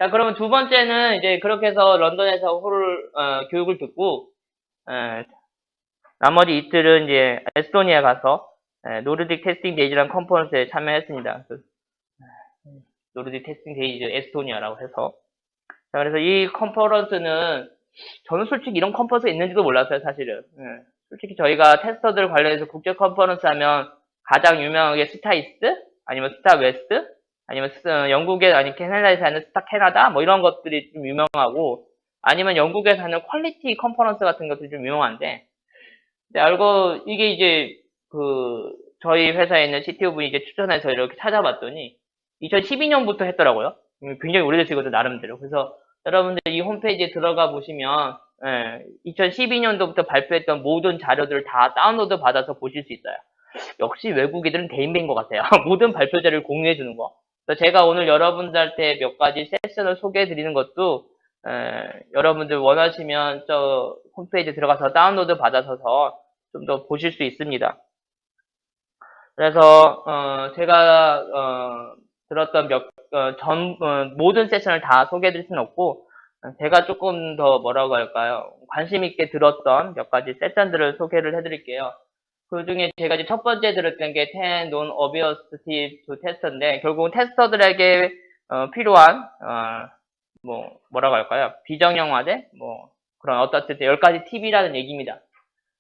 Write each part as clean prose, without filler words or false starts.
자, 그러면 두 번째는 이제 그렇게 해서 런던에서 교육을 듣고, 나머지 이틀은 이제 에스토니아 가서, 노르딕 테스팅 데이즈라는 컨퍼런스에 참여했습니다. 노르딕 테스팅 데이즈 에스토니아라고 해서. 자, 그래서 이 컨퍼런스는, 저는 솔직히 이런 컨퍼런스가 있는지도 몰랐어요, 사실은. 솔직히 저희가 테스터들 관련해서 국제 컨퍼런스 하면 가장 유명한 게 스타이스트, 아니면 스타 웨스트, 아니면 영국에, 아니 캐나다에서 하는 스타 캐나다, 뭐 이런 것들이 좀 유명하고, 아니면 영국에서 하는 퀄리티 컨퍼런스 같은 것들이 좀 유명한데, 알고, 이게 이제, 저희 회사에 있는 CTO 분이 이제 추천해서 이렇게 찾아봤더니, 2012년부터 했더라고요. 굉장히 오래됐거든요, 나름대로. 그래서 여러분들 이 홈페이지에 들어가 보시면, 2012년도부터 발표했던 모든 자료들을 다 다운로드 받아서 보실 수 있어요. 역시 외국인들은 대인배인 것 같아요. 모든 발표 자료를 공유해 주는 거. 그래서 제가 오늘 여러분들한테 몇 가지 세션을 소개해 드리는 것도, 여러분들 원하시면 저 홈페이지에 들어가서 다운로드 받아서 좀 더 보실 수 있습니다. 그래서 제가 들었던 모든 세션을 다 소개해 드릴 수는 없고, 제가 조금 더 뭐라고 할까요? 관심 있게 들었던 몇 가지 세션들을 소개를 해 드릴게요. 그 중에 제가 이제 첫 번째 들었던 게 10 Non-Obvious Tips to Tester인데, 결국은 테스터들에게 필요한 뭐라고 할까요? 비정형화된 그런 어떻든 10가지 팁이라는 얘기입니다.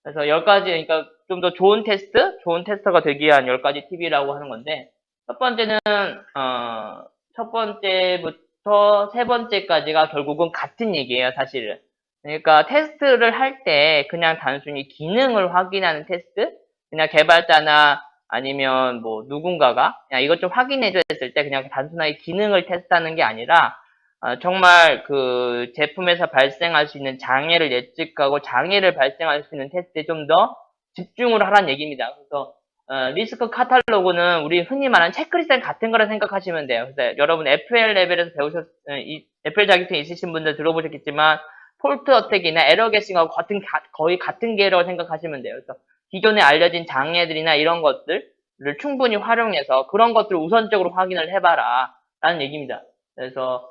그래서 10가지, 그러니까 좀 더 좋은 테스터가 되기 위한 10가지 팁이라고 하는 건데, 첫 번째는, 첫 번째부터 세 번째까지가 결국은 같은 얘기예요, 사실은. 그러니까 테스트를 할 때 그냥 단순히 기능을 확인하는 테스트? 그냥 개발자나 아니면 누군가가 그냥 이것 좀 확인해줘 했을 때 그냥 단순하게 기능을 테스트하는 게 아니라, 정말 그 제품에서 발생할 수 있는 장애를 예측하고 장애를 발생할 수 있는 테스트에 좀 더 집중을 하라는 얘기입니다. 그래서 리스크 카탈로그는 우리 흔히 말하는 체크리스트 같은 거라 생각하시면 돼요. 그래서 여러분 FL 레벨에서 FL 자격증 있으신 분들 들어보셨겠지만 폴트 어택이나 에러 게싱하고 거의 같은 계라고 생각하시면 돼요. 그래서 기존에 알려진 장애들이나 이런 것들을 충분히 활용해서 그런 것들을 우선적으로 확인을 해봐라 라는 얘기입니다. 그래서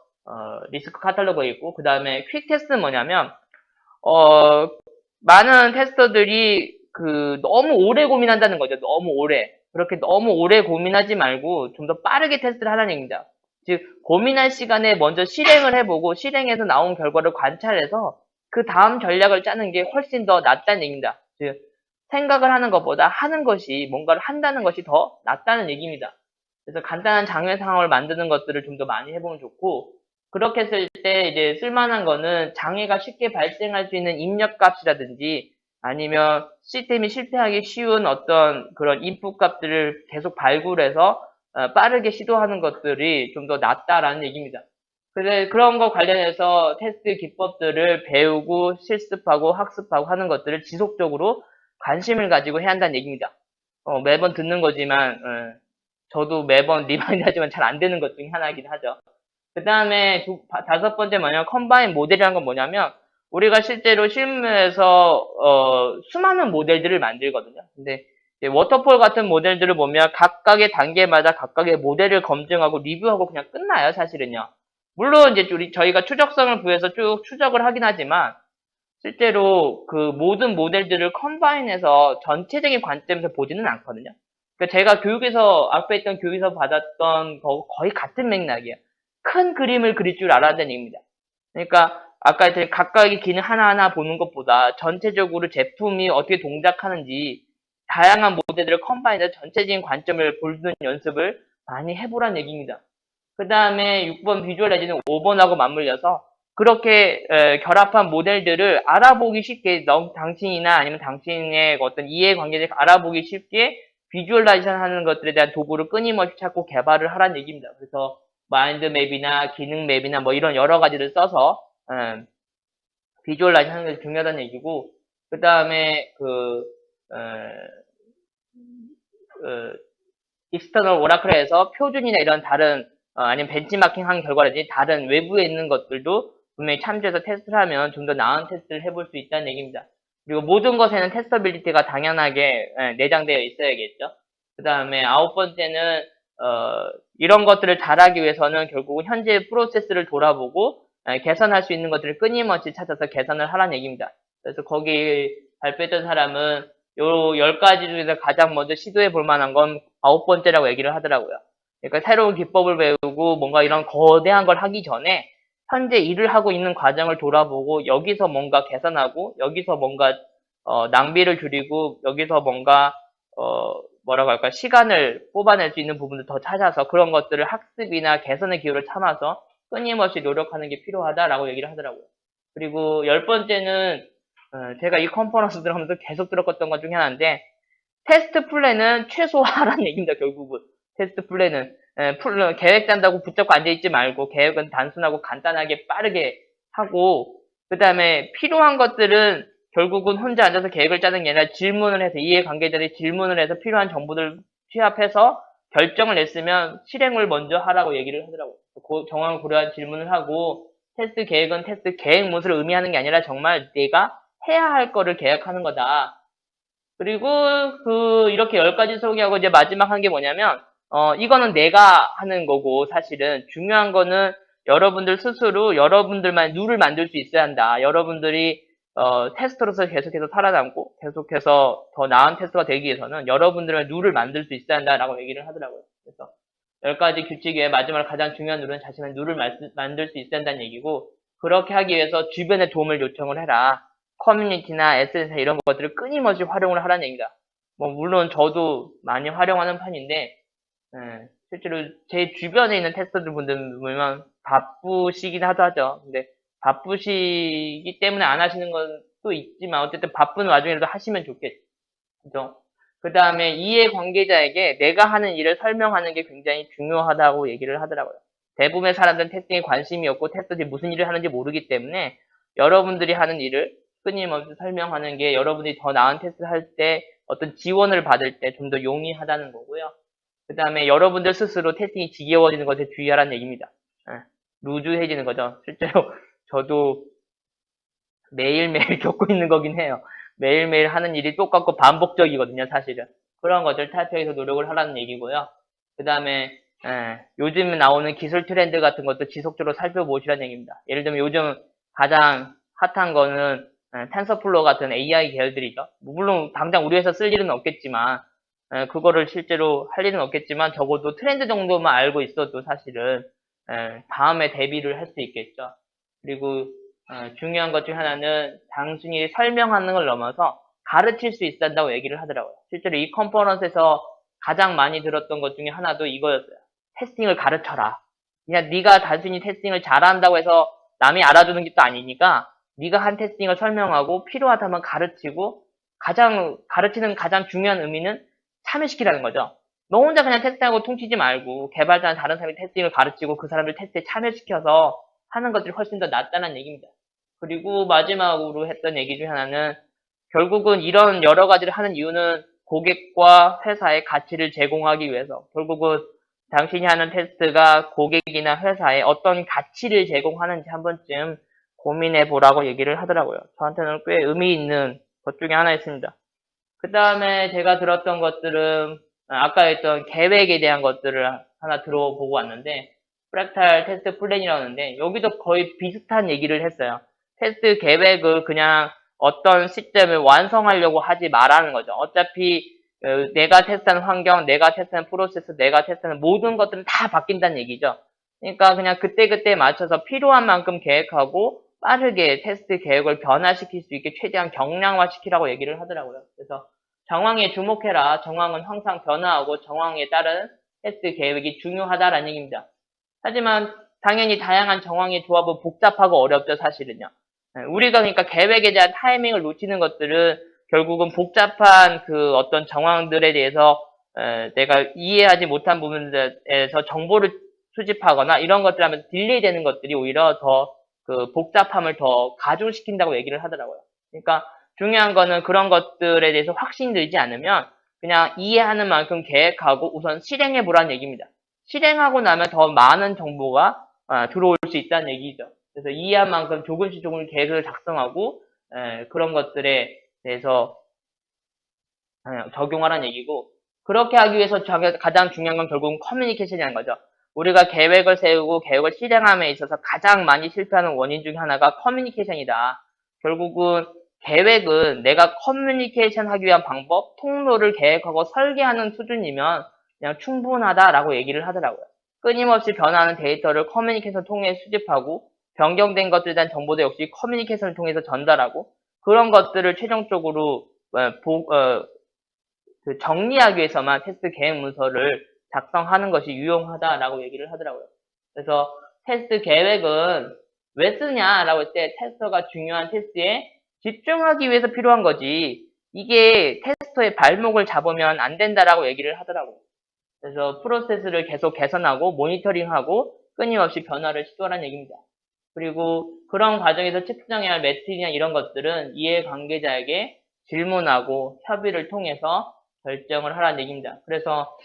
리스크 카탈로그 있고, 그 다음에 퀵 테스트는 뭐냐면, 많은 테스터들이 너무 오래 고민한다는 거죠. 너무 오래. 그렇게 너무 오래 고민하지 말고 좀 더 빠르게 테스트를 하라는 얘기입니다. 즉, 고민할 시간에 먼저 실행을 해보고, 실행해서 나온 결과를 관찰해서 그 다음 전략을 짜는 게 훨씬 더 낫다는 얘기입니다. 즉, 생각을 하는 것보다 하는 것이, 뭔가를 한다는 것이 더 낫다는 얘기입니다. 그래서 간단한 장애 상황을 만드는 것들을 좀 더 많이 해보면 좋고, 그렇게 했을 때 이제 쓸만한 거는 장애가 쉽게 발생할 수 있는 입력 값이라든지 아니면 시스템이 실패하기 쉬운 어떤 그런 인풋 값들을 계속 발굴해서 빠르게 시도하는 것들이 좀 더 낫다라는 얘기입니다. 그래서 그런 거 관련해서 테스트 기법들을 배우고 실습하고 학습하고 하는 것들을 지속적으로 관심을 가지고 해야 한다는 얘기입니다. 매번 듣는 거지만 저도 매번 리마인드 하지만 잘 안 되는 것 중에 하나이긴 하죠. 그 다음에 다섯 번째 뭐냐면 컴바인 모델이라는 건 뭐냐면 우리가 실제로 실무에서 수많은 모델들을 만들거든요. 근데 워터폴 같은 모델들을 보면 각각의 단계마다 각각의 모델을 검증하고 리뷰하고 그냥 끝나요, 사실은요. 물론 이제 저희가 추적성을 부여해서 쭉 추적을 하긴 하지만 실제로 그 모든 모델들을 컴바인해서 전체적인 관점에서 보지는 않거든요. 그러니까 제가 앞에 있던 교육에서 받았던 거 거의 같은 맥락이에요. 큰 그림을 그릴 줄 알아야 되는 얘기입니다. 그러니까 아까 각각의 기능 하나하나 보는 것보다 전체적으로 제품이 어떻게 동작하는지 다양한 모델들을 컴바인해서 전체적인 관점을 보는 연습을 많이 해보라는 얘기입니다. 그 다음에 6번 비주얼라이징은 5번하고 맞물려서 그렇게 결합한 모델들을 알아보기 쉽게 당신이나 아니면 당신의 어떤 이해관계를 알아보기 쉽게 비주얼라이제이션 하는 것들에 대한 도구를 끊임없이 찾고 개발을 하라는 얘기입니다. 그래서 마인드 맵이나 기능 맵이나 이런 여러 가지를 써서 비주얼라이징 하는 게 중요하다는 얘기고, 그 다음에 익스터널 오라클에서 표준이나 이런 다른 아니면 벤치마킹 한 결과라든지 다른 외부에 있는 것들도 분명히 참조해서 테스트를 하면 좀 더 나은 테스트를 해볼 수 있다는 얘기입니다. 그리고 모든 것에는 테스터빌리티가 당연하게 내장되어 있어야겠죠. 그 다음에 아홉 번째는 이런 것들을 잘하기 위해서는 결국은 현재 프로세스를 돌아보고 개선할 수 있는 것들을 끊임없이 찾아서 개선을 하라는 얘기입니다. 그래서 거기 발표했던 사람은 요 10가지 중에서 가장 먼저 시도해 볼 만한 건 9번째라고 얘기를 하더라고요. 그러니까 새로운 기법을 배우고 뭔가 이런 거대한 걸 하기 전에 현재 일을 하고 있는 과정을 돌아보고 여기서 뭔가 개선하고 여기서 뭔가 낭비를 줄이고 여기서 뭔가 뭐라고 할까 시간을 뽑아낼 수 있는 부분을 더 찾아서 그런 것들을 학습이나 개선의 기회를 삼아서 끊임없이 노력하는 게 필요하다라고 얘기를 하더라고요. 그리고 10번째는 제가 이 컨퍼런스 들어가면서 계속 들었던 것 중에 하나인데 테스트 플랜은 최소화라는 얘기입니다. 결국은 테스트 플랜은 계획 짠다고 붙잡고 앉아있지 말고 계획은 단순하고 간단하게 빠르게 하고 그 다음에 필요한 것들은 결국은 혼자 앉아서 계획을 짜는 게 아니라 질문을 해서 이해관계자들이 질문을 해서 필요한 정보들을 취합해서 결정을 냈으면 실행을 먼저 하라고 얘기를 하더라고요. 정황을 고려한 질문을 하고 테스트 계획은 테스트 계획 무엇을 의미하는 게 아니라 정말 내가 해야 할 거를 계획하는 거다. 그리고 이렇게 10가지 소개하고 이제 마지막 한 게 뭐냐면 이거는 내가 하는 거고 사실은 중요한 거는 여러분들 스스로 여러분들만 룰을 만들 수 있어야 한다. 여러분들이 테스터로서 계속해서 살아남고 계속해서 더 나은 테스터가 되기 위해서는 여러분들은 룰을 만들 수 있어야 한다라고 얘기를 하더라고요. 그래서 10가지 규칙의 마지막으로 가장 중요한 룰은 자신의 룰을 만들 수 있어야 한다는 얘기고 그렇게 하기 위해서 주변의 도움을 요청을 해라. 커뮤니티나 SNS 이런 것들을 끊임없이 활용을 하라는 얘기다. 뭐 물론 저도 많이 활용하는 편인데 실제로 제 주변에 있는 테스터들 분들 보면 바쁘시긴 하죠. 근데 바쁘시기 때문에 안 하시는 것도 있지만 어쨌든 바쁜 와중에라도 하시면 좋겠죠. 그죠? 그 다음에 이해관계자에게 내가 하는 일을 설명하는 게 굉장히 중요하다고 얘기를 하더라고요. 대부분의 사람들은 테스팅에 관심이 없고 테스터들이 무슨 일을 하는지 모르기 때문에 여러분들이 하는 일을 끊임없이 설명하는 게 여러분들이 더 나은 테스트를 할 때 어떤 지원을 받을 때 좀 더 용이하다는 거고요. 그 다음에 여러분들 스스로 테스팅이 지겨워지는 것에 주의하라는 얘기입니다. 루즈해지는 거죠. 실제로 저도 매일매일 겪고 있는 거긴 해요. 매일매일 하는 일이 똑같고 반복적이거든요, 사실은. 그런 것들 탈피해서 노력을 하라는 얘기고요. 그 다음에 요즘 나오는 기술 트렌드 같은 것도 지속적으로 살펴보시라는 얘기입니다. 예를 들면 요즘 가장 핫한 거는 텐서플로우 같은 AI 계열들이죠. 물론 당장 우리 회사 쓸 일은 없겠지만 그거를 실제로 할 일은 없겠지만 적어도 트렌드 정도만 알고 있어도 사실은 다음에 대비를 할 수 있겠죠. 그리고 중요한 것 중 하나는 단순히 설명하는 걸 넘어서 가르칠 수 있어야 한다고 얘기를 하더라고요. 실제로 이 컨퍼런스에서 가장 많이 들었던 것 중에 하나도 이거였어요. 테스팅을 가르쳐라. 그냥 네가 단순히 테스팅을 잘한다고 해서 남이 알아주는 게 또 아니니까 네가 한 테스팅을 설명하고 필요하다면 가르치고 가르치는 가장 중요한 의미는 참여시키라는 거죠. 너 혼자 그냥 테스트하고 퉁치지 말고 개발자나 다른 사람이 테스팅을 가르치고 그 사람들 테스트에 참여시켜서 하는 것들이 훨씬 더 낫다는 얘기입니다. 그리고 마지막으로 했던 얘기 중 하나는 결국은 이런 여러 가지를 하는 이유는 고객과 회사에 가치를 제공하기 위해서 결국은 당신이 하는 테스트가 고객이나 회사에 어떤 가치를 제공하는지 한 번쯤 고민해 보라고 얘기를 하더라고요. 저한테는 꽤 의미 있는 것 중에 하나였습니다. 그 다음에 제가 들었던 것들은 아까 했던 계획에 대한 것들을 하나 들어보고 왔는데 프랙탈 테스트 플랜이라고 하는데 여기도 거의 비슷한 얘기를 했어요. 테스트 계획을 그냥 어떤 시스템을 완성하려고 하지 말라는 거죠. 어차피 내가 테스트하는 환경, 내가 테스트하는 프로세스, 내가 테스트하는 모든 것들은 다 바뀐다는 얘기죠. 그러니까 그냥 그때그때 맞춰서 필요한 만큼 계획하고 빠르게 테스트 계획을 변화시킬 수 있게 최대한 경량화시키라고 얘기를 하더라고요. 그래서 정황에 주목해라. 정황은 항상 변화하고 정황에 따른 테스트 계획이 중요하다라는 얘기입니다. 하지만 당연히 다양한 정황의 조합은 복잡하고 어렵죠, 사실은요. 우리가 그러니까 계획에 대한 타이밍을 놓치는 것들은 결국은 복잡한 그 어떤 정황들에 대해서 내가 이해하지 못한 부분들에서 정보를 수집하거나 이런 것들 하면서 딜레이 되는 것들이 오히려 더 그 복잡함을 더 가중시킨다고 얘기를 하더라고요. 그러니까 중요한 거는 그런 것들에 대해서 확신이 들지 않으면 그냥 이해하는 만큼 계획하고 우선 실행해 보라는 얘기입니다. 실행하고 나면 더 많은 정보가 들어올 수 있다는 얘기죠. 그래서 이해한 만큼 조금씩 계획을 작성하고 그런 것들에 대해서 적용하라는 얘기고 그렇게 하기 위해서 가장 중요한 건 결국은 커뮤니케이션이라는 거죠. 우리가 계획을 세우고 계획을 실행함에 있어서 가장 많이 실패하는 원인 중에 하나가 커뮤니케이션이다. 결국은 계획은 내가 커뮤니케이션 하기 위한 방법, 통로를 계획하고 설계하는 수준이면 그냥 충분하다라고 얘기를 하더라고요. 끊임없이 변화하는 데이터를 커뮤니케이션 통해 수집하고 변경된 것들에 대한 정보도 역시 커뮤니케이션을 통해서 전달하고 그런 것들을 최종적으로 정리하기 위해서만 테스트 계획 문서를 작성하는 것이 유용하다라고 얘기를 하더라고요. 그래서 테스트 계획은 왜 쓰냐라고 할 때 테스터가 중요한 테스트에 집중하기 위해서 필요한 거지 이게 테스터의 발목을 잡으면 안 된다라고 얘기를 하더라고요. 그래서 프로세스를 계속 개선하고 모니터링하고 끊임없이 변화를 시도하라는 얘기입니다. 그리고 그런 과정에서 측정해야 할 매트리나 이런 것들은 이해관계자에게 질문하고 협의를 통해서 결정을 하라는 얘기입니다. 그래서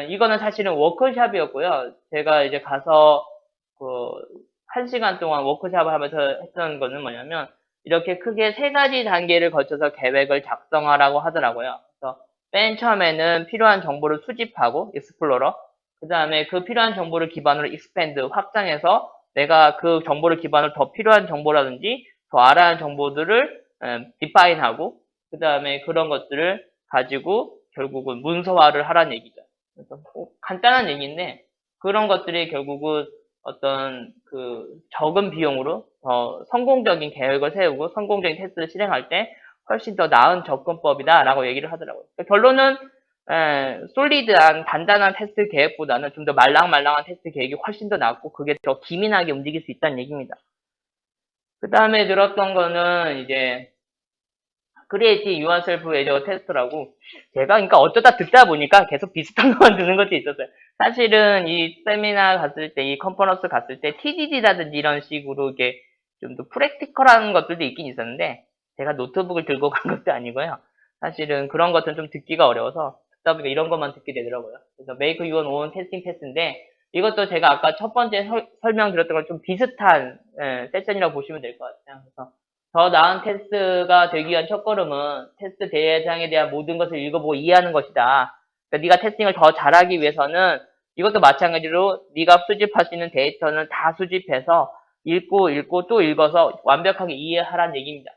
이거는 사실은 워크숍이었고요. 제가 이제 가서 그 1시간 동안 워크숍을 하면서 했던 거는 뭐냐면 이렇게 크게 3가지 단계를 거쳐서 계획을 작성하라고 하더라고요. 그래서 맨 처음에는 필요한 정보를 수집하고 익스플로러 그 다음에 그 필요한 정보를 기반으로 익스펜드 확장해서 내가 그 정보를 기반으로 더 필요한 정보라든지 더 알아야 하는 정보들을 디파인하고 그 다음에 그런 것들을 가지고 결국은 문서화를 하라는 얘기죠. 그래서 간단한 얘기인데 그런 것들이 결국은 어떤 그 적은 비용으로 더 성공적인 계획을 세우고 성공적인 테스트를 실행할 때 훨씬 더 나은 접근법이다라고 얘기를 하더라고요. 그러니까 결론은 솔리드한 단단한 테스트 계획보다는 좀 더 말랑말랑한 테스트 계획이 훨씬 더 낫고 그게 더 기민하게 움직일 수 있다는 얘기입니다. 그 다음에 들었던 거는 이제 크리에이티 유언셀프 에저 테스트라고 제가 그러니까 어쩌다 듣다 보니까 계속 비슷한 것만 드는 것도 있었어요. 사실은 이 세미나 갔을 때, 이 컨퍼런스 갔을 때 TDD라든지 이런 식으로 이게 좀 더 프랙티컬한 것들도 있긴 있었는데 제가 노트북을 들고 간 것도 아니고요. 사실은 그런 것들은 좀 듣기가 어려워서 듣다 보니까 이런 것만 듣게 되더라고요. 그래서 Make Your Own Testing Test인데 이것도 제가 아까 첫 번째 설명드렸던 건 좀 비슷한 세션이라고 보시면 될 것 같아요. 그래서 더 나은 테스트가 되기 위한 첫걸음은 테스트 대상에 대한 모든 것을 읽어보고 이해하는 것이다. 그러니까 네가 테스팅을 더 잘하기 위해서는 이것도 마찬가지로 네가 수집할 수 있는 데이터는 다 수집해서 읽고 또 읽어서 완벽하게 이해하라는 얘기입니다.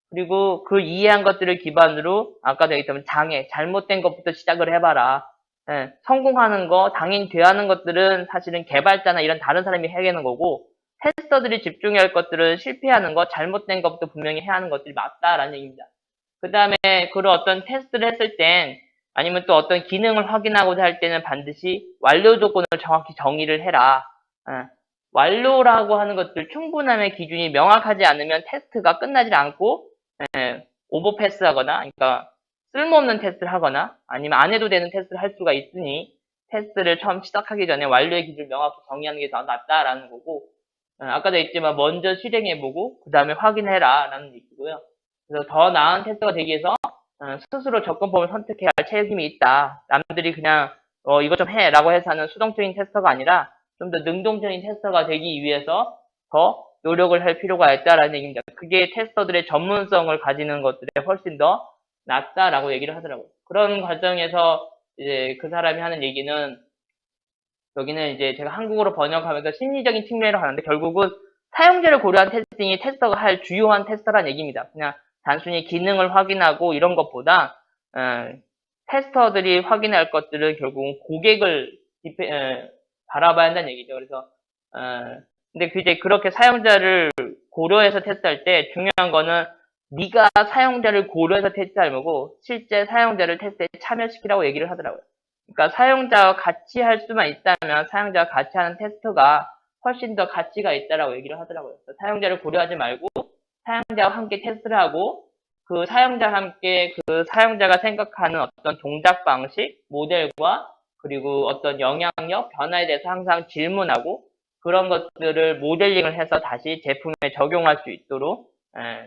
그리고 그 이해한 것들을 기반으로 아까도 얘기했던 잘못된 것부터 시작을 해봐라. 성공하는 거, 당연히 돼야 하는 것들은 사실은 개발자나 이런 다른 사람이 해야하는 거고 테스터들이 집중해야 할 것들은 실패하는 것, 잘못된 것부터 분명히 해야 하는 것들이 맞다라는 얘기입니다. 그 다음에 그런 어떤 테스트를 했을 땐 아니면 또 어떤 기능을 확인하고자 할 때는 반드시 완료 조건을 정확히 정의를 해라. 완료라고 하는 것들 충분함의 기준이 명확하지 않으면 테스트가 끝나지 않고 오버패스하거나 그러니까 쓸모없는 테스트를 하거나 아니면 안 해도 되는 테스트를 할 수가 있으니 테스트를 처음 시작하기 전에 완료의 기준을 명확히 정의하는 게 더 낫다라는 거고 아까도 했지만 먼저 실행해보고 그 다음에 확인해라 라는 얘기고요. 그래서 더 나은 테스트가 되기 위해서 스스로 접근법을 선택해야 할 책임이 있다. 남들이 그냥 이것 좀 해 라고 해서 하는 수동적인 테스터가 아니라 좀 더 능동적인 테스터가 되기 위해서 더 노력을 할 필요가 있다라는 얘기입니다. 그게 테스터들의 전문성을 가지는 것들에 훨씬 더 낫다라고 얘기를 하더라고요. 그런 과정에서 이제 그 사람이 하는 얘기는 여기는 이제 제가 한국어로 번역하면서 심리적인 측면으로 가는데 결국은 사용자를 고려한 테스팅이 테스터가 할 주요한 테스터란 얘기입니다. 그냥 단순히 기능을 확인하고 이런 것보다 테스터들이 확인할 것들은 결국은 고객을 바라봐야 한다는 얘기죠. 그래서 근데 이제 그렇게 사용자를 고려해서 테스트할 때 중요한 거는 네가 사용자를 고려해서 테스트할 거고 실제 사용자를 테스트에 참여시키라고 얘기를 하더라고요. 그러니까 사용자와 같이 할 수만 있다면 사용자와 같이 하는 테스트가 훨씬 더 가치가 있다라고 얘기를 하더라고요. 사용자를 고려하지 말고 사용자와 함께 테스트를 하고 그 사용자와 함께 그 사용자가 생각하는 어떤 동작 방식, 모델과 그리고 어떤 영향력, 변화에 대해서 항상 질문하고 그런 것들을 모델링을 해서 다시 제품에 적용할 수 있도록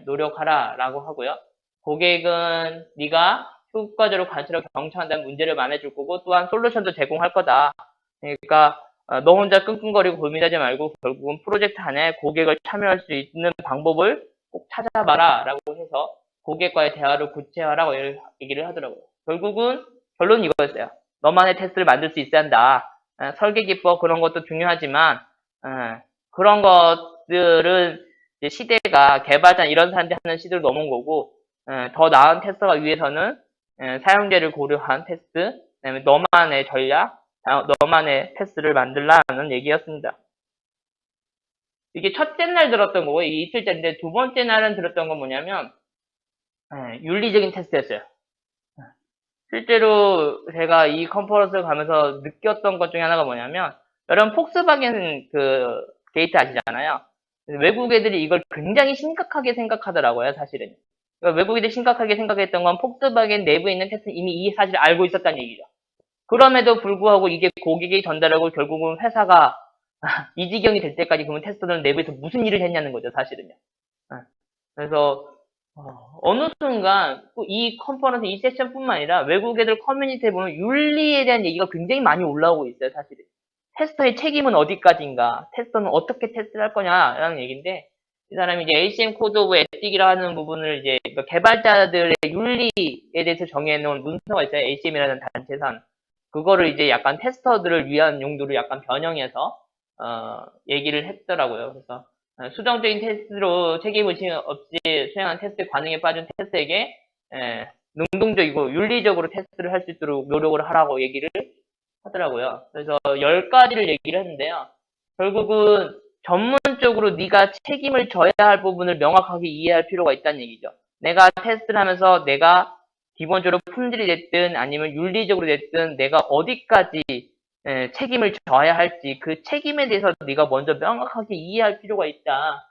노력하라라고 하고요. 고객은 네가 효과적으로 관찰하고 경청한다는 문제를 만회해줄 거고 또한 솔루션도 제공할 거다. 그러니까 너 혼자 끙끙거리고 고민하지 말고 결국은 프로젝트 안에 고객을 참여할 수 있는 방법을 꼭 찾아봐라 라고 해서 고객과의 대화를 구체화라고 얘기를 하더라고요. 결국은 결론은 이거였어요. 너만의 테스트를 만들 수 있어야 한다. 설계 기법 그런 것도 중요하지만 그런 것들은 이제 시대가 개발자 이런 사람들이 하는 시대로 넘어온 거고 더 나은 테스터가 위해서는 사용자를 고려한 테스트, 그다음에 너만의 전략, 너만의 테스트를 만들라는 얘기였습니다. 이게 첫째 날 들었던 거고 이게 이틀째인데 두 번째 날은 들었던 건 뭐냐면 윤리적인 테스트였어요. 실제로 제가 이 컨퍼런스를 가면서 느꼈던 것 중에 하나가 뭐냐면 여러분 폭스바겐 그 게이트 아시잖아요. 외국 애들이 이걸 굉장히 심각하게 생각하더라고요, 사실은. 그러니까 외국 애들이 심각하게 생각했던 건 폭스바겐 내부에 있는 테스트는 이미 이 사실을 알고 있었다는 얘기죠. 그럼에도 불구하고 이게 고객에게 전달하고 결국은 회사가 이 지경이 될 때까지 그러면 테스터는 내부에서 무슨 일을 했냐는 거죠, 사실은요. 그래서 어느 순간 이 컨퍼런스, 이 세션뿐만 아니라 외국 애들 커뮤니티에 보면 윤리에 대한 얘기가 굉장히 많이 올라오고 있어요, 사실은. 테스터의 책임은 어디까지인가, 테스터는 어떻게 테스트를 할 거냐라는 얘기인데, 이 사람이 이제 ACM 코드 오브 에틱이라 하는 부분을 이제 개발자들의 윤리에 대해서 정해놓은 문서가 있어요. ACM이라는 단체산. 그거를 이제 약간 테스터들을 위한 용도로 약간 변형해서 얘기를 했더라고요. 그래서 수동적인 테스트로 책임 의심 없이 수행한 테스트 관행에 빠진 테스트에게 능동적이고 윤리적으로 테스트를 할 수 있도록 노력을 하라고 얘기를 하더라고요. 그래서 10가지를 얘기를 했는데요. 결국은 전문적으로 네가 책임을 져야 할 부분을 명확하게 이해할 필요가 있다는 얘기죠. 내가 테스트를 하면서 내가 기본적으로 품질이 됐든 아니면 윤리적으로 됐든 내가 어디까지 책임을 져야 할지 그 책임에 대해서 네가 먼저 명확하게 이해할 필요가 있다.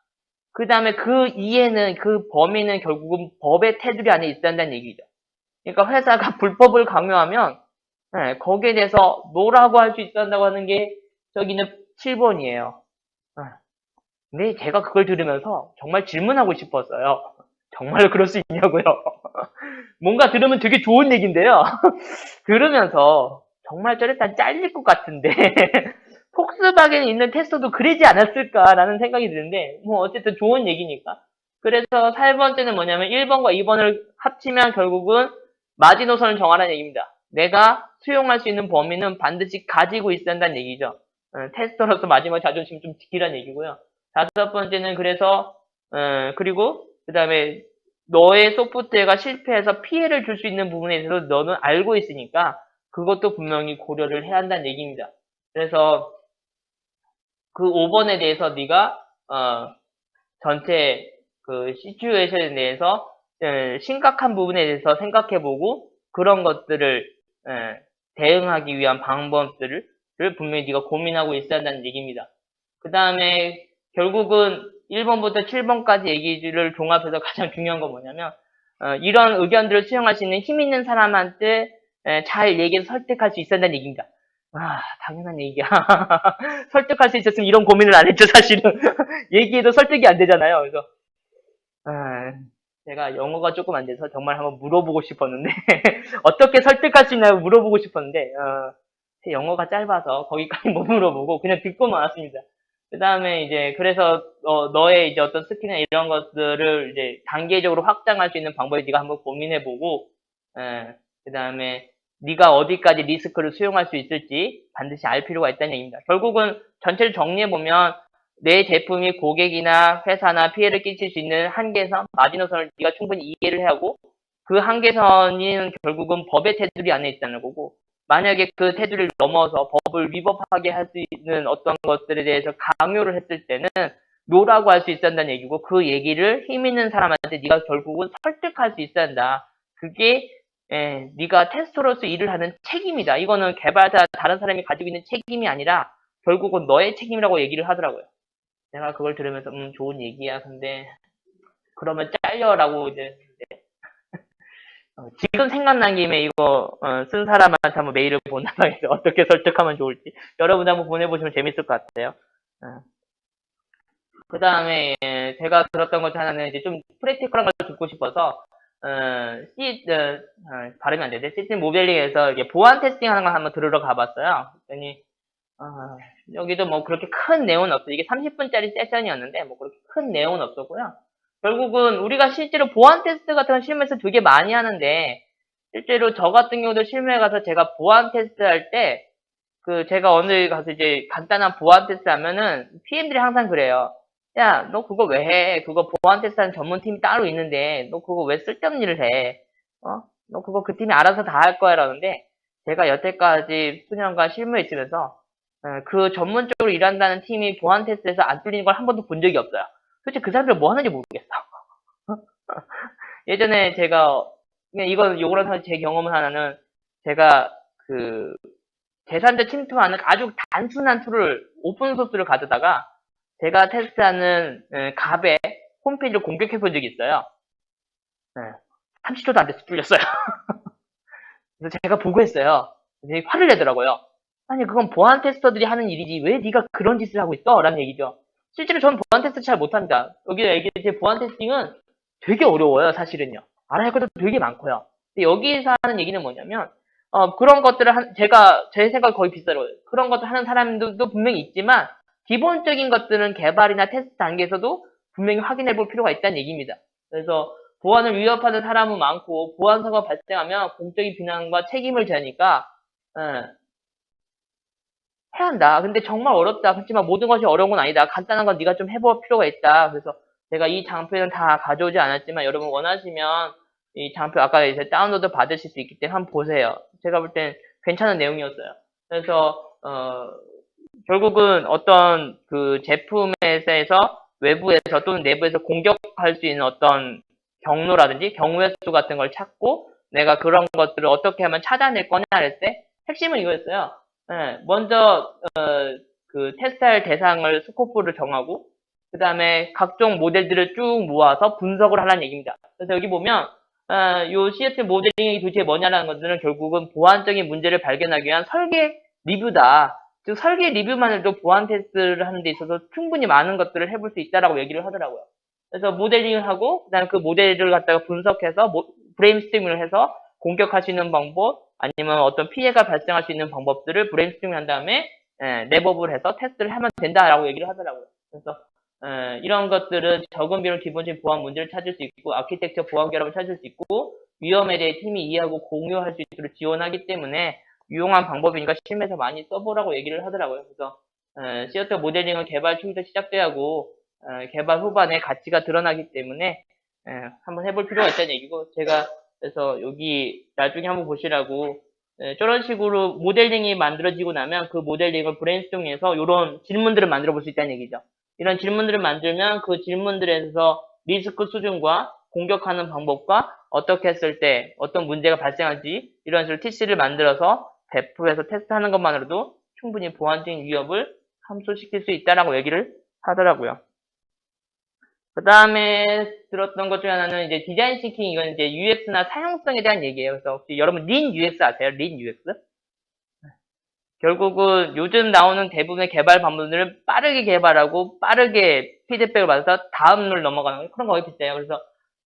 그 다음에 그 이해는 그 범위는 결국은 법의 테두리 안에 있어야 한다는 얘기죠. 그러니까 회사가 불법을 강요하면 거기에 대해서 노라고 할 수 있어야 한다고 하는 게 저기는 7번이에요. 근데 제가 그걸 들으면서 정말 질문하고 싶었어요. 정말 그럴 수 있냐고요. 뭔가 들으면 되게 좋은 얘기인데요. 들으면서 정말 저랬다 잘릴 것 같은데 폭스바겐에 있는 테스터도 그러지 않았을까라는 생각이 드는데 뭐 어쨌든 좋은 얘기니까. 그래서 8번째는 뭐냐면 1번과 2번을 합치면 결국은 마지노선을 정하라는 얘기입니다. 내가 수용할 수 있는 범위는 반드시 가지고 있어야 한다는 얘기죠. 테스터로서 마지막 자존심 좀 지키라는 얘기고요. 5번째는 그래서 그리고 그 다음에 너의 소프트웨어가 실패해서 피해를 줄 수 있는 부분에 대해서 너는 알고 있으니까 그것도 분명히 고려를 해야 한다는 얘기입니다. 그래서 그 5번에 대해서 네가 전체 그 시츄에이션에 대해서 심각한 부분에 대해서 생각해보고 그런 것들을 대응하기 위한 방법들을 분명히 네가 고민하고 있어야 한다는 얘기입니다. 그 다음에 결국은 1번부터 7번까지 얘기를 종합해서 가장 중요한 건 뭐냐면 이런 의견들을 수용할 수 있는 힘 있는 사람한테 잘 얘기해서 설득할 수 있어야 한다는 얘기입니다. 당연한 얘기야. 설득할 수 있었으면 이런 고민을 안 했죠, 사실은. 얘기해도 설득이 안 되잖아요. 그래서 제가 영어가 조금 안 돼서 정말 한번 물어보고 싶었는데 어떻게 설득할 수 있나요? 물어보고 싶었는데 제 영어가 짧아서 거기까지 못 물어보고 그냥 듣고 말았습니다. 그 다음에 이제 그래서 너의 이제 어떤 스킬이나 이런 것들을 이제 단계적으로 확장할 수 있는 방법을 네가 한번 고민해보고 그 다음에 네가 어디까지 리스크를 수용할 수 있을지 반드시 알 필요가 있다는 얘기입니다. 결국은 전체를 정리해보면 내 제품이 고객이나 회사나 피해를 끼칠 수 있는 한계선, 마지노선을 네가 충분히 이해를 해야 하고 그 한계선은 결국은 법의 테두리 안에 있다는 거고 만약에 그 테두리를 넘어서 법을 위법하게 할 수 있는 어떤 것들에 대해서 강요를 했을 때는 노라고 할 수 있어야 한다는 얘기고 그 얘기를 힘 있는 사람한테 네가 결국은 설득할 수 있어야 한다. 그게 네가 테스터로서 일을 하는 책임이다. 이거는 개발자 다른 사람이 가지고 있는 책임이 아니라 결국은 너의 책임이라고 얘기를 하더라고요. 내가 그걸 들으면서 좋은 얘기야. 근데 그러면 잘려라고 이제 지금 생각난 김에 이거 쓴 사람한테 한번 메일을 보내봐 해서 어떻게 설득하면 좋을지 여러분 한번 보내보시면 재밌을 것 같아요. 그 다음에 제가 들었던 것 중 하나는 이제 좀 프랙티컬한 걸 듣고 싶어서 발음이 안 되네. 시스템 모델링에서 이게 보안 테스팅 하는 걸 한번 들으러 가봤어요. 그랬더니 여기도 뭐 그렇게 큰 내용은 없어요. 이게 30분짜리 세션이었는데 뭐 그렇게 큰 내용은 없었고요. 결국은 우리가 실제로 보안 테스트 같은 걸 실무에서 되게 많이 하는데 실제로 저 같은 경우도 실무에 가서 제가 보안 테스트 할 때, 제가 어느 가서 이제 간단한 보안 테스트 하면은, PM들이 항상 그래요. 야, 너 그거 왜 해? 그거 보안 테스트 하는 전문팀이 따로 있는데, 너 그거 왜 쓸데없는 일을 해? 너 그거 그 팀이 알아서 다 할 거야. 라는데, 제가 여태까지 수년간 실무에 있으면서, 그 전문적으로 일한다는 팀이 보안 테스트에서 안 뚫리는 걸 한 번도 본 적이 없어요. 도대체 그 사람들 뭐 하는지 모르겠어. 예전에 제가, 그냥 이건 요거랑 제 경험 하나는, 제가 그, 제3자 침투하는 아주 단순한 툴을, 오픈소스를 가져다가, 제가 테스트하는 갑의 홈페이지를 공격해 본 적이 있어요. 30초도 안 돼서 뚫렸어요. 그래서 제가 보고했어요. 되게 화를 내더라고요. 아니 그건 보안 테스터들이 하는 일이지 왜 네가 그런 짓을 하고 있어? 라는 얘기죠. 실제로 저는 보안 테스트 잘 못합니다. 여기 얘기해 보안 테스팅은 되게 어려워요 사실은요. 알아야 할 것도 되게 많고요. 근데 여기서 하는 얘기는 뭐냐면 그런 것들을 제가 제 생각 거의 비슷해요. 그런 것들 하는 사람들도 분명히 있지만 기본적인 것들은 개발이나 테스트 단계에서도 분명히 확인해 볼 필요가 있다는 얘기입니다. 그래서 보안을 위협하는 사람은 많고 보안사고가 발생하면 공적인 비난과 책임을 져야니까 해야 한다. 근데 정말 어렵다. 그렇지만 모든 것이 어려운 건 아니다. 간단한 건 네가 좀 해볼 필요가 있다. 그래서 제가 이 장표는 다 가져오지 않았지만 여러분 원하시면 이 장표 아까 이제 다운로드 받으실 수 있기 때문에 한번 보세요. 제가 볼 땐 괜찮은 내용이었어요. 그래서 결국은 어떤 그 제품에서 외부에서 또는 내부에서 공격할 수 있는 어떤 경로라든지 경우의 수 같은 걸 찾고 내가 그런 것들을 어떻게 하면 찾아낼 거냐 할 때 핵심은 이거였어요. 먼저 그 테스트할 대상을 스코프를 정하고 그 다음에 각종 모델들을 쭉 모아서 분석을 하라는 얘기입니다. 그래서 여기 보면 요 CFT 모델링이 도대체 뭐냐라는 것들은 결국은 보안적인 문제를 발견하기 위한 설계 리뷰다. 즉 설계 리뷰만으로도 보안 테스트를 하는 데 있어서 충분히 많은 것들을 해볼 수 있다라고 얘기를 하더라고요. 그래서 모델링을 하고 그다음에 그 모델을 갖다가 분석해서 브레인스토밍을 해서 공격할 수 있는 방법 아니면 어떤 피해가 발생할 수 있는 방법들을 브레인스토밍 한 다음에 랩업을 해서 테스트를 하면 된다라고 얘기를 하더라고요. 그래서 이런 것들은 적은 비용 기본적인 보안 문제를 찾을 수 있고 아키텍처 보안 결합을 찾을 수 있고 위험에 대해 팀이 이해하고 공유할 수 있도록 지원하기 때문에 유용한 방법이니까 실무에서 많이 써보라고 얘기를 하더라고요. 그래서 시어터 모델링은 개발 초기부터 시작돼야 하고 개발 후반에 가치가 드러나기 때문에 한번 해볼 필요가 있다는 얘기고 제가 그래서 여기 나중에 한번 보시라고 저런 식으로 모델링이 만들어지고 나면 그 모델링을 브레인스토밍해서 이런 질문들을 만들어 볼 수 있다는 얘기죠. 이런 질문들을 만들면 그 질문들에서 리스크 수준과 공격하는 방법과 어떻게 했을 때 어떤 문제가 발생할지 이런 식으로 TC를 만들어서 배포해서 테스트하는 것만으로도 충분히 보안적인 위협을 감소시킬 수 있다라고 얘기를 하더라고요. 그 다음에 들었던 것 중에 하나는 이제 디자인 싱킹, 이건 이제 UX나 사용성에 대한 얘기예요. 그래서 혹시 여러분 린 UX 아세요? 린 UX? 결국은 요즘 나오는 대부분의 개발 방법들은 빠르게 개발하고 빠르게 피드백을 받아서 다음을 넘어가는 그런 거에 비슷해요. 그래서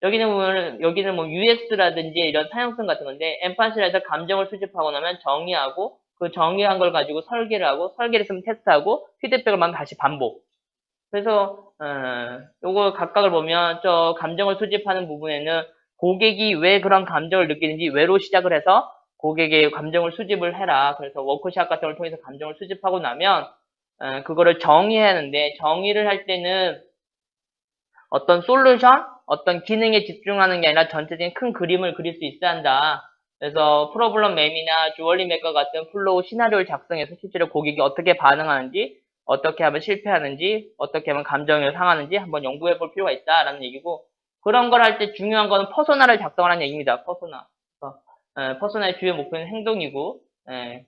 여기는 보면 여기는 뭐 UX라든지 이런 사용성 같은 건데 엠파시라에서 감정을 수집하고 나면 정의하고 그 정의한 걸 가지고 설계를 하고 설계를 했으면 테스트하고 피드백을 받으면 다시 반복. 그래서 요거 각각을 보면 저 감정을 수집하는 부분에는 고객이 왜 그런 감정을 느끼는지 왜로 시작을 해서 고객의 감정을 수집을 해라. 그래서 워크샵 같은 걸 통해서 감정을 수집하고 나면 그거를 정의해야 하는데 정의를 할 때는 어떤 솔루션, 어떤 기능에 집중하는 게 아니라 전체적인 큰 그림을 그릴 수 있어야 한다. 그래서 프로블럼 맵이나 주얼리 맵과 같은 플로우 시나리오를 작성해서 실제로 고객이 어떻게 반응하는지, 어떻게 하면 실패하는지, 어떻게 하면 감정이 상하는지 한번 연구해 볼 필요가 있다라는 얘기고, 그런 걸 할 때 중요한 거는 퍼소나를 작성하라는 얘기입니다. 퍼소나. 퍼소나의 주요 목표는 행동이고,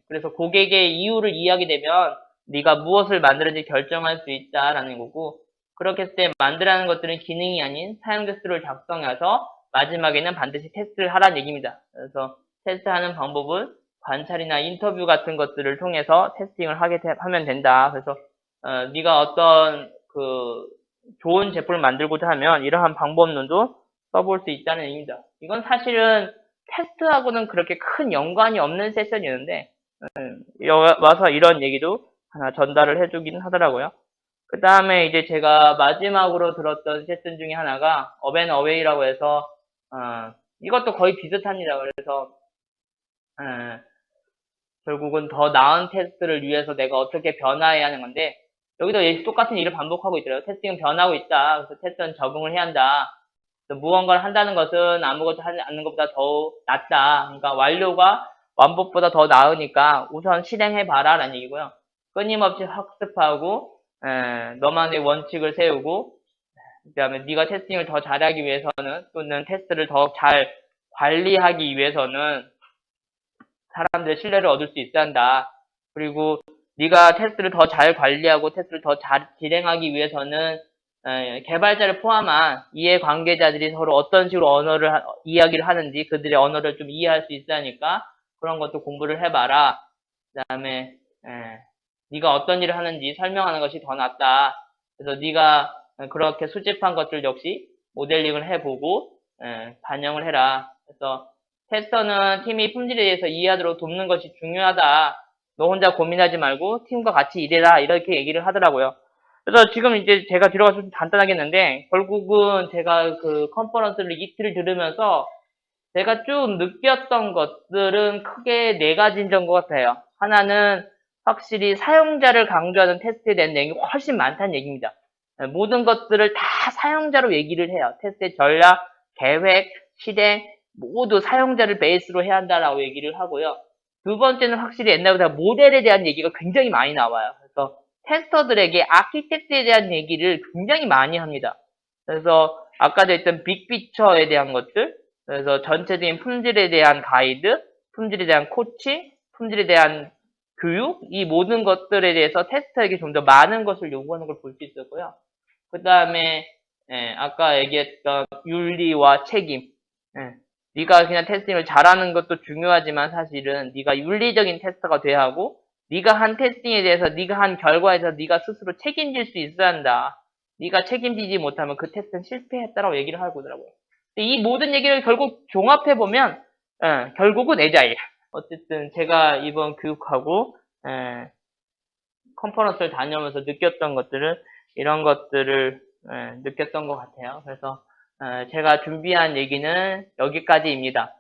그래서 고객의 이유를 이해하게 되면 네가 무엇을 만드는지 결정할 수 있다라는 거고, 그렇게 했을 때 만들라는 것들은 기능이 아닌 사용 테스트를 작성해서 마지막에는 반드시 테스트를 하라는 얘기입니다. 그래서 테스트하는 방법은 관찰이나 인터뷰 같은 것들을 통해서 테스팅을 하면 된다. 그래서 네가 어떤 그 좋은 제품을 만들고자 하면 이러한 방법론도 써볼 수 있다는 얘기입니다. 이건 사실은 테스트하고는 그렇게 큰 연관이 없는 세션이었는데 와서 이런 얘기도 하나 전달을 해주긴 하더라고요. 그 다음에 이제 제가 마지막으로 들었던 세션 중에 하나가 업앤어웨이라고 해서 이것도 거의 비슷합니다. 그래서 예, 결국은 더 나은 테스트를 위해서 내가 어떻게 변화해야 하는 건데, 여기도 똑같은 일을 반복하고 있더라고요. 테스팅은 변하고 있다. 그래서 테스트는 적응을 해야 한다. 그래서 무언가를 한다는 것은 아무것도 하지 않는 것보다 더 낫다. 그러니까 완료가 완복보다 더 나으니까 우선 실행해봐라 라는 얘기고요. 끊임없이 학습하고 너만의 원칙을 세우고 그다음에 네가 테스팅을 더 잘하기 위해서는 또는 테스트를 더 잘 관리하기 위해서는 사람들의 신뢰를 얻을 수 있어야 한다. 그리고 네가 테스트를 더 잘 관리하고 테스트를 더 잘 진행하기 위해서는 개발자를 포함한 이해 관계자들이 서로 어떤 식으로 이야기를 하는지 그들의 언어를 좀 이해할 수 있어야 하니까 그런 것도 공부를 해봐라. 그다음에 네가 어떤 일을 하는지 설명하는 것이 더 낫다. 그래서 네가 그렇게 수집한 것들 역시 모델링을 해보고 반영을 해라. 그래서 테스터는 팀이 품질에 대해서 이해하도록 돕는 것이 중요하다. 너 혼자 고민하지 말고 팀과 같이 일해라. 이렇게 얘기를 하더라고요. 그래서 지금 이제 제가 들어가서 좀 간단하게 했는데 결국은 제가 그 컨퍼런스를 이틀을 들으면서 제가 쭉 느꼈던 것들은 크게 네 가지인 것 같아요. 하나는 확실히 사용자를 강조하는 테스트에 대한 내용이 훨씬 많다는 얘기입니다. 모든 것들을 다 사용자로 얘기를 해요. 테스트의 전략, 계획, 실행 모두 사용자를 베이스로 해야 한다라고 얘기를 하고요. 두 번째는 확실히 옛날보다 모델에 대한 얘기가 굉장히 많이 나와요. 그래서 테스터들에게 아키텍트에 대한 얘기를 굉장히 많이 합니다. 그래서 아까도 했던 빅피처에 대한 것들, 그래서 전체적인 품질에 대한 가이드, 품질에 대한 코치, 품질에 대한 교육, 이 모든 것들에 대해서 테스터에게 좀 더 많은 것을 요구하는 걸 볼 수 있었고요. 그 다음에 아까 얘기했던 윤리와 책임. 네가 그냥 테스팅을 잘하는 것도 중요하지만 사실은 네가 윤리적인 테스터가 돼야 하고 네가 한 테스팅에 대해서 네가 한 결과에서 네가 스스로 책임질 수 있어야 한다. 네가 책임지지 못하면 그 테스트는 실패했다라고 얘기를 하고 있더라고요. 이 모든 얘기를 결국 종합해 보면 결국은 애자일. 어쨌든 제가 이번 교육하고 컨퍼런스를 다녀오면서 느꼈던 것들은 이런 것들을 느꼈던 것 같아요. 그래서 제가 준비한 얘기는 여기까지입니다.